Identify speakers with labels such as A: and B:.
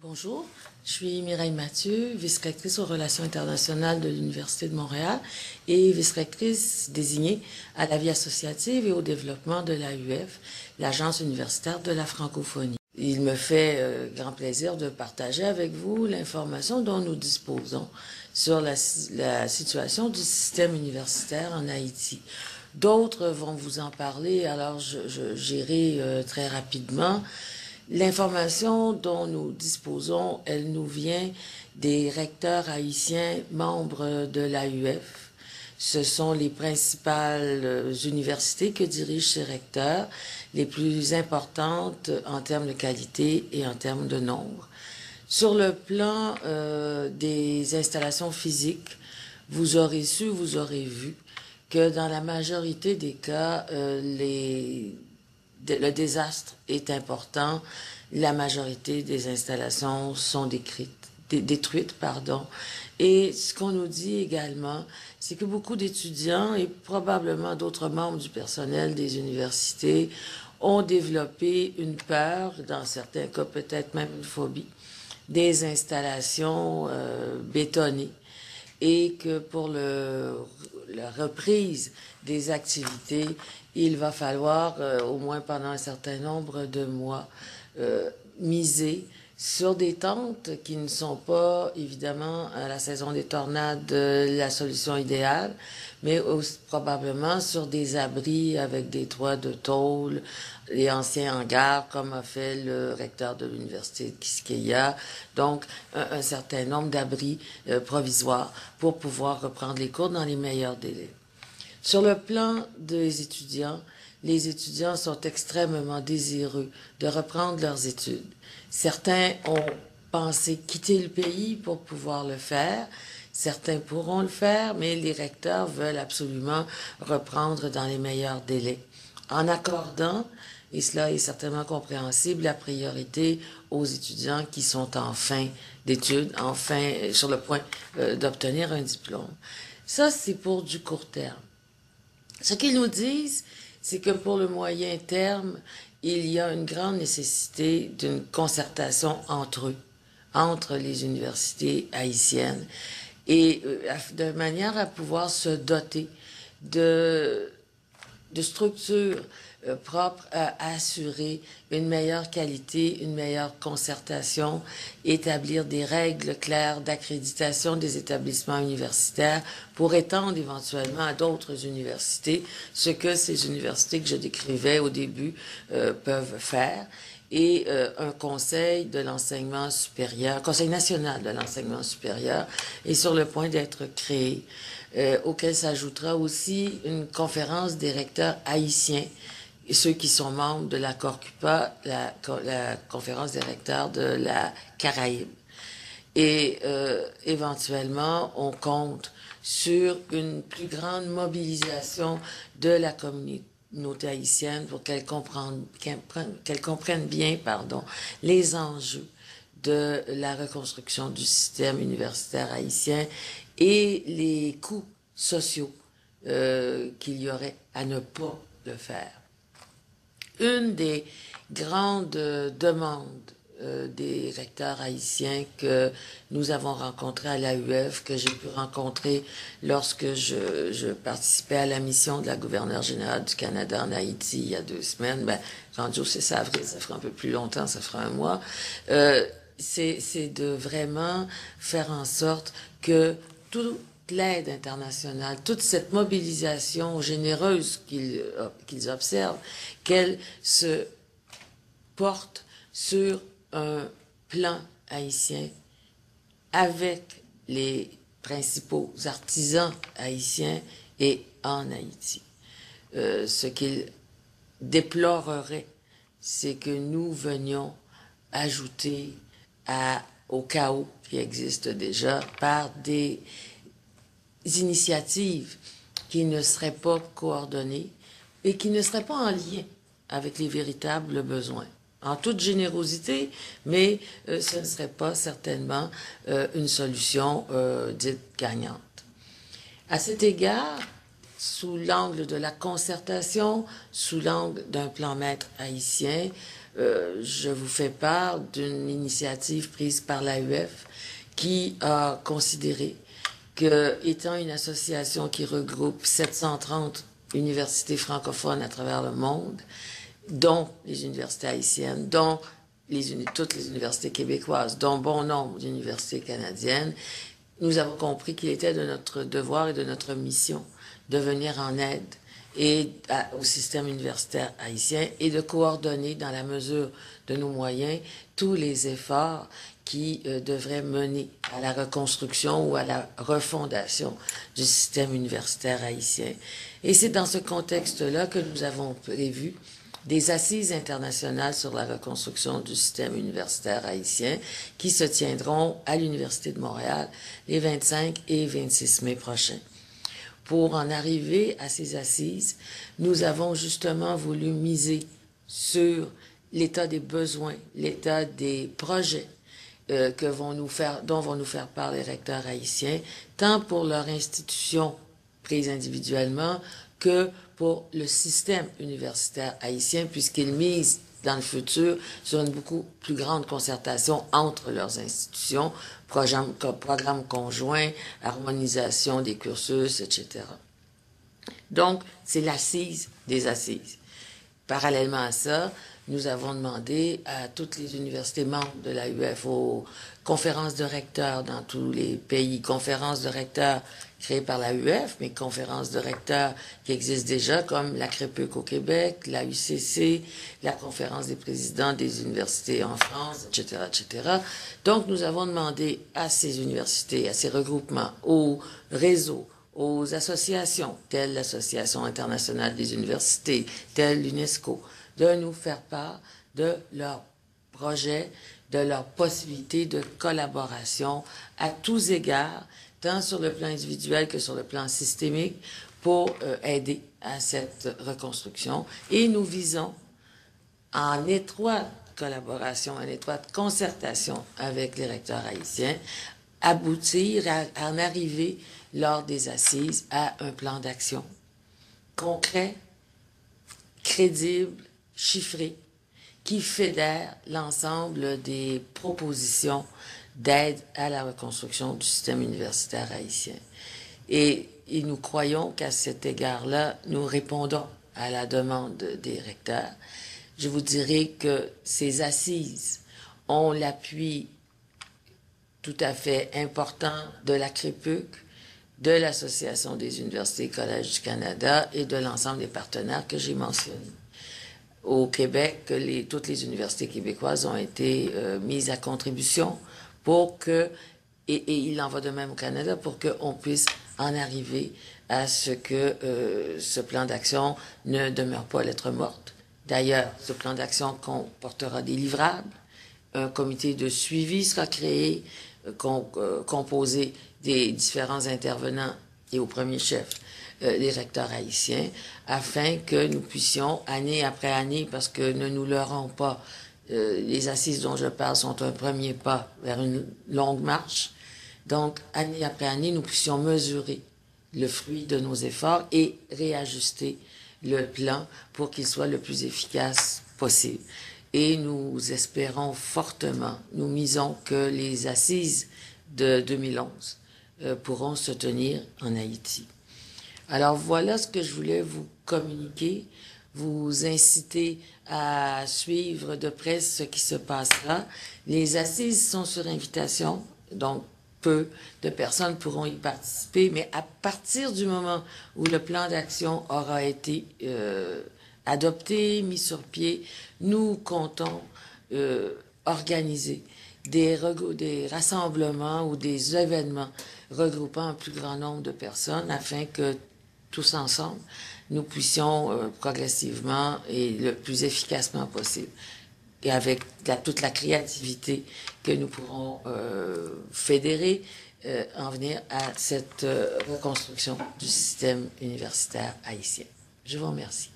A: Bonjour, je suis Mireille Mathieu, vice-rectrice aux relations internationales de l'Université de Montréal et vice-rectrice désignée à la vie associative et au développement de l'AUF, l'Agence universitaire de la francophonie. Il me fait grand plaisir de partager avec vous l'information dont nous disposons sur la situation du système universitaire en Haïti. D'autres vont vous en parler, alors j'irai très rapidement. L'information dont nous disposons, elle nous vient des recteurs haïtiens membres de l'AUF. Ce sont les principales universités que dirigent ces recteurs, les plus importantes en termes de qualité et en termes de nombre. Sur le plan des installations physiques, vous aurez vu que dans la majorité des cas, le désastre est important. La majorité des installations sont détruites. Et ce qu'on nous dit également, c'est que beaucoup d'étudiants et probablement d'autres membres du personnel des universités ont développé une peur, dans certains cas peut-être même une phobie, des installations bétonnées, et que pour la reprise des activités, il va falloir, au moins pendant un certain nombre de mois, miser sur des tentes qui ne sont pas, évidemment, à la saison des tornades, la solution idéale, mais aussi, probablement sur des abris avec des toits de tôle, les anciens hangars, comme a fait le recteur de l'université de Quisqueya. Donc, un certain nombre d'abris provisoires pour pouvoir reprendre les cours dans les meilleurs délais. Sur le plan des étudiants, les étudiants sont extrêmement désireux de reprendre leurs études. Certains ont pensé quitter le pays pour pouvoir le faire. Certains pourront le faire, mais les recteurs veulent absolument reprendre dans les meilleurs délais, en accordant, et cela est certainement compréhensible, la priorité aux étudiants qui sont en fin d'études, enfin sur le point d'obtenir un diplôme. Ça, c'est pour du court terme. Ce qu'ils nous disent, c'est que pour le moyen terme, il y a une grande nécessité d'une concertation entre eux, entre les universités haïtiennes, et de manière à pouvoir se doter de structures propres à assurer une meilleure qualité, une meilleure concertation, établir des règles claires d'accréditation des établissements universitaires pour étendre éventuellement à d'autres universités ce que ces universités que je décrivais au début peuvent faire. Et un conseil de l'enseignement supérieur, conseil national de l'enseignement supérieur, est sur le point d'être créé, auquel s'ajoutera aussi une conférence des recteurs haïtiens, et ceux qui sont membres de la Corcupa, la conférence des recteurs de la Caraïbe. Et éventuellement, on compte sur une plus grande mobilisation de la communauté haïtienne pour qu'elle comprenne bien, les enjeux de la reconstruction du système universitaire haïtien et les coûts sociaux qu'il y aurait à ne pas le faire. Une des grandes demandes des recteurs haïtiens que nous avons rencontrés à l'AUF, que j'ai pu rencontrer lorsque je participais à la mission de la gouverneure générale du Canada en Haïti il y a 2 semaines, rendu au 6 avril, ça fera un peu plus longtemps, ça fera un mois, c'est de vraiment faire en sorte que toute l'aide internationale, toute cette mobilisation généreuse qu'ils observent, qu'elle se porte sur un plan haïtien avec les principaux artisans haïtiens et en Haïti. Ce qu'ils déploreraient, c'est que nous venions ajouter au chaos qui existe déjà par des initiatives qui ne seraient pas coordonnées et qui ne seraient pas en lien avec les véritables besoins. En toute générosité, mais ce ne serait pas certainement une solution dite gagnante. À cet égard, sous l'angle de la concertation, sous l'angle d'un plan maître haïtien. Je vous fais part d'une initiative prise par l'AUF qui a considéré que, étant une association qui regroupe 730 universités francophones à travers le monde, dont les universités haïtiennes, dont toutes les universités québécoises, dont bon nombre d'universités canadiennes, nous avons compris qu'il était de notre devoir et de notre mission de venir en aide au système universitaire haïtien et de coordonner, dans la mesure de nos moyens, tous les efforts qui devraient mener à la reconstruction ou à la refondation du système universitaire haïtien. Et c'est dans ce contexte-là que nous avons prévu des assises internationales sur la reconstruction du système universitaire haïtien qui se tiendront à l'Université de Montréal les 25 et 26 mai prochains. Pour en arriver à ces assises, nous avons justement voulu miser sur l'état des besoins, l'état des projets dont vont nous faire part les recteurs haïtiens, tant pour leur institution prise individuellement que pour le système universitaire haïtien, puisqu'ils misent dans le futur sur une beaucoup plus grande concertation entre leurs institutions, programmes conjoints, harmonisation des cursus, etc. Donc, c'est l'assise des assises. Parallèlement à ça, nous avons demandé à toutes les universités membres de l'AUF, aux conférences de recteurs dans tous les pays, conférences de recteurs créées par l'AUF, mais conférences de recteurs qui existent déjà, comme la CREPUC au Québec, la UCC, la conférence des présidents des universités en France, etc., etc. Donc, nous avons demandé à ces universités, à ces regroupements, aux réseaux, aux associations, telles l'Association internationale des universités, telle l'UNESCO, de nous faire part de leurs projets, de leurs possibilités de collaboration à tous égards, tant sur le plan individuel que sur le plan systémique, pour aider à cette reconstruction. Et nous visons, en étroite collaboration, en étroite concertation avec les recteurs haïtiens, aboutir à en arriver lors des assises à un plan d'action concret, crédible, chiffré, qui fédère l'ensemble des propositions d'aide à la reconstruction du système universitaire haïtien. Et nous croyons qu'à cet égard-là, nous répondons à la demande des recteurs. Je vous dirais que ces assises ont l'appui tout à fait important de la CREPUC, de l'Association des universités et collèges du Canada et de l'ensemble des partenaires que j'ai mentionnés. Au Québec, toutes les universités québécoises ont été mises à contribution pour que, et il en va de même au Canada, pour qu'on puisse en arriver à ce que ce plan d'action ne demeure pas lettre morte. D'ailleurs, ce plan d'action comportera des livrables, un comité de suivi sera créé, composé des différents intervenants et au premier chef les recteurs haïtiens, afin que nous puissions, année après année, parce que ne nous leurrons pas, les assises dont je parle sont un premier pas vers une longue marche. Donc, année après année, nous puissions mesurer le fruit de nos efforts et réajuster le plan pour qu'il soit le plus efficace possible. Et nous espérons fortement, nous misons que les assises de 2011 pourront se tenir en Haïti. Alors voilà ce que je voulais vous communiquer, vous inciter à suivre de près ce qui se passera. Les assises sont sur invitation, donc peu de personnes pourront y participer, mais à partir du moment où le plan d'action aura été adopté, mis sur pied, nous comptons organiser des rassemblements ou des événements regroupant un plus grand nombre de personnes afin que tous ensemble, nous puissions progressivement et le plus efficacement possible, et avec toute la créativité que nous pourrons fédérer, en venir à cette reconstruction du système universitaire haïtien. Je vous remercie.